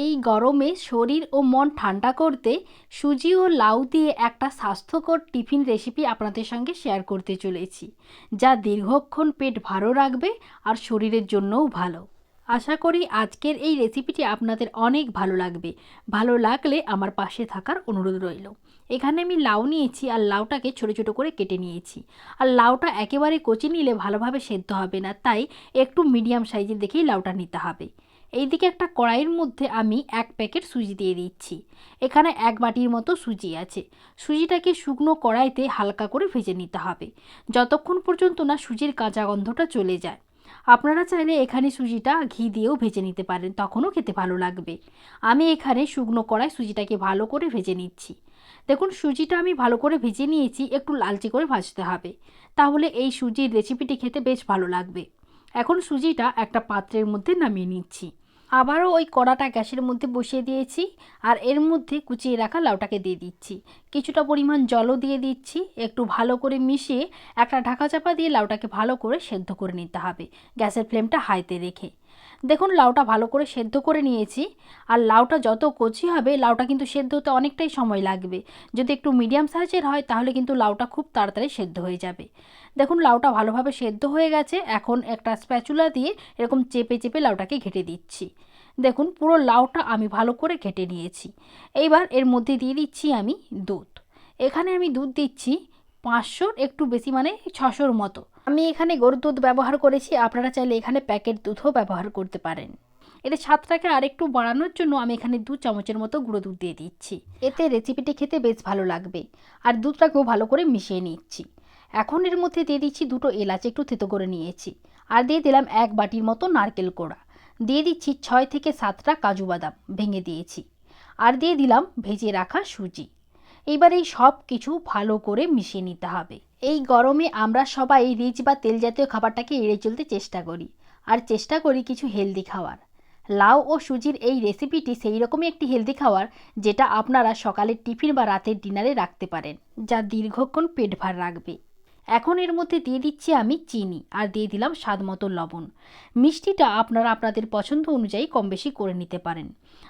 এই গরমে শরীর ও মন ঠান্ডা করতে সুজি ও লাউ দিয়ে একটা স্বাস্থ্যকর টিফিন রেসিপি আপনাদের সঙ্গে শেয়ার করতে চলেছি, যা দীর্ঘক্ষণ পেট ভালো রাখবে আর শরীরের জন্যও ভালো। আশা করি আজকের এই রেসিপিটি আপনাদের অনেক ভালো লাগবে। ভালো লাগলে আমার পাশে থাকার অনুরোধ রইল। এখানে আমি লাউ নিয়েছি আর লাউটাকে ছোটো ছোটো করে কেটে নিয়েছি। আর লাউটা একেবারে কচি নিলে ভালোভাবে সেদ্ধ হবে না, তাই একটু মিডিয়াম সাইজের দেখেই লাউটা নিতে হবে। এইদিকে একটা কড়াইয়ের মধ্যে আমি 1 প্যাকেট সুজি দিয়ে দিচ্ছি। এখানে 1 বাটির মতো সুজি আছে। সুজিটাকে শুকনো কড়াইতে হালকা করে ভেজে নিতে হবে, যতক্ষণ পর্যন্ত না সুজির কাঁচা গন্ধটা চলে যায়। আপনারা চাইলে এখানে সুজিটা ঘি দিয়েও ভেজে নিতে পারেন, তখনও খেতে ভালো লাগবে। আমি এখানে শুকনো কড়াই সুজিটাকে ভালো করে ভেজে নিচ্ছি। দেখুন, সুজিটা আমি ভালো করে ভেজে নিয়েছি, একটু লালচে করে ভাজতে হবে, তাহলে এই সুজির রেসিপিটি খেতে বেশ ভালো লাগবে। এখন সুজিটা একটা পাত্রের মধ্যে নামিয়ে নিচ্ছি। আবারও ওই কড়াটা গ্যাসের মধ্যে বসিয়ে দিয়েছি আর এর মধ্যে কুচিয়ে রাখা লাউটাকে দিয়ে দিচ্ছি। কিছুটা পরিমাণ জলও দিয়ে দিচ্ছি। একটু ভালো করে মিশিয়ে একটা ঢাকা চাপা দিয়ে লাউটাকে ভালো করে সেদ্ধ করে নিতে হবে, গ্যাসের ফ্লেমটা হাইতে রেখে। দেখুন, লাউটা ভালো করে সেদ্ধ করে নিয়েছি। আর লাউটা যত কচি হবে, লাউটা কিন্তু সেদ্ধ হতে অনেকটাই সময় লাগবে। যদি একটু মিডিয়াম সাইজের হয় তাহলে কিন্তু লাউটা খুব তাড়াতাড়ি সেদ্ধ হয়ে যাবে। দেখুন, লাউটা ভালোভাবে সেদ্ধ হয়ে গেছে। এখন একটা স্প্যাচুলা দিয়ে এরকম চেপে চেপে লাউটাকে ঘেটে দিচ্ছি। দেখুন, পুরো লাউটা আমি ভালো করে ঘেটে নিয়েছি। এইবার এর মধ্যে দিয়ে দিচ্ছি আমি দুধ। এখানে আমি দুধ দিচ্ছি 500 একটু বেশি, মানে 600-র মতো। আমি এখানে গরুর দুধ ব্যবহার করেছি, আপনারা চাইলে এখানে প্যাকেট দুধও ব্যবহার করতে পারেন। এতে স্বাদটাকে আরেকটু বাড়ানোর জন্য আমি এখানে 2 চামচের মতো গুঁড়ো দুধ দিয়ে দিচ্ছি। এতে রেসিপিটি খেতে বেশ ভালো লাগবে। আর দুধটাকেও ভালো করে মিশিয়ে নিচ্ছি। এখন এর মধ্যে দিয়ে দিচ্ছি 2টো এলাচ একটু থেতো করে নিয়েছি। আর দিয়ে দিলাম 1 বাটির মতো নারকেল কোড়া। দিয়ে দিচ্ছি 6 থেকে 7টা কাজু বাদাম ভেঙে দিয়েছি। আর দিয়ে দিলাম ভেজে রাখা সুজি। এইবার এই সব কিছু ভালো করে মিশিয়ে নিতে হবে। এই গরমে আমরা সবাই রিচ বা তেল জাতীয় খাবারটাকে এড়িয়ে চলতে চেষ্টা করি, আর চেষ্টা করি কিছু হেলদি খাওয়ার। লাউ ও সুজির এই রেসিপিটি সেই রকমই একটি হেলদি খাবার, যেটা আপনারা সকালের টিফিন বা রাতের ডিনারে রাখতে পারেন, যা দীর্ঘক্ষণ পেট ভার রাখবে। এখন এর মধ্যে দিয়ে দিচ্ছি আমি চিনি আর দিয়ে দিলাম স্বাদ মতো লবণ। মিষ্টিটা আপনারা আপনাদের পছন্দ অনুযায়ী কম বেশি করে নিতে পারেন।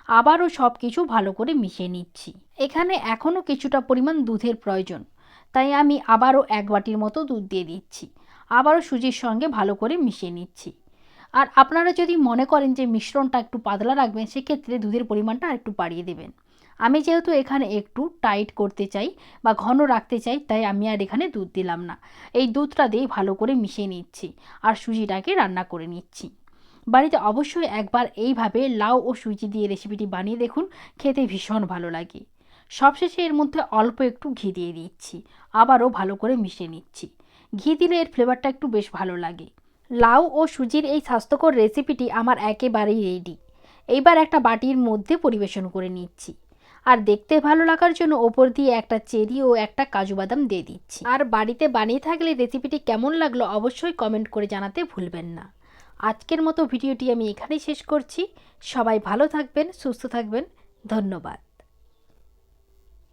আবারও সব কিছু ভালো করে মিশিয়ে নিচ্ছি। এখানে এখনও কিছুটা পরিমাণ দুধের প্রয়োজন, তাই আমি আবারও 1 বাটির মতো দুধ দিয়ে দিচ্ছি। আবারও সুজির সঙ্গে ভালো করে মিশিয়ে নিচ্ছি। আর আপনারা যদি মনে করেন যে মিশ্রণটা একটু পাতলা রাখবেন, সেক্ষেত্রে দুধের পরিমাণটা আরেকটু বাড়িয়ে দেবেন। আমি যেহেতু এখানে একটু টাইট করতে চাই বা ঘন রাখতে চাই, তাই আমি আর এখানে দুধ দিলাম না। এই দুধটা দিয়ে ভালো করে মিশিয়ে নিচ্ছি আর সুজিটাকে রান্না করে নিচ্ছি। বাড়িতে অবশ্যই একবার এইভাবে লাউ ও সুজি দিয়ে রেসিপিটি বানিয়ে দেখুন, খেতে ভীষণ ভালো লাগে। সবশেষে এর মধ্যে অল্প একটু ঘি দিয়ে দিচ্ছি। আবারও ভালো করে মিশিয়ে নিচ্ছি। ঘি দিলে এর ফ্লেভারটা একটু বেশ ভালো লাগে। লাউ ও সুজির এই স্বাস্থ্যকর রেসিপিটি আমার একেবারেই রেডি। এইবার একটা বাটির মধ্যে পরিবেশন করে নিচ্ছি। আর দেখতে ভালো লাগার জন্য ওপর দিয়ে একটা চেরি ও একটা কাজু বাদাম দিয়ে দিচ্ছি। আর বাড়িতে বানিয়ে থাকলে রেসিপিটি কেমন লাগলো অবশ্যই কমেন্ট করে জানাতে ভুলবেন না। আজকের মতো ভিডিওটি আমি এখানেই শেষ করছি। সবাই ভালো থাকবেন, সুস্থ থাকবেন। ধন্যবাদ।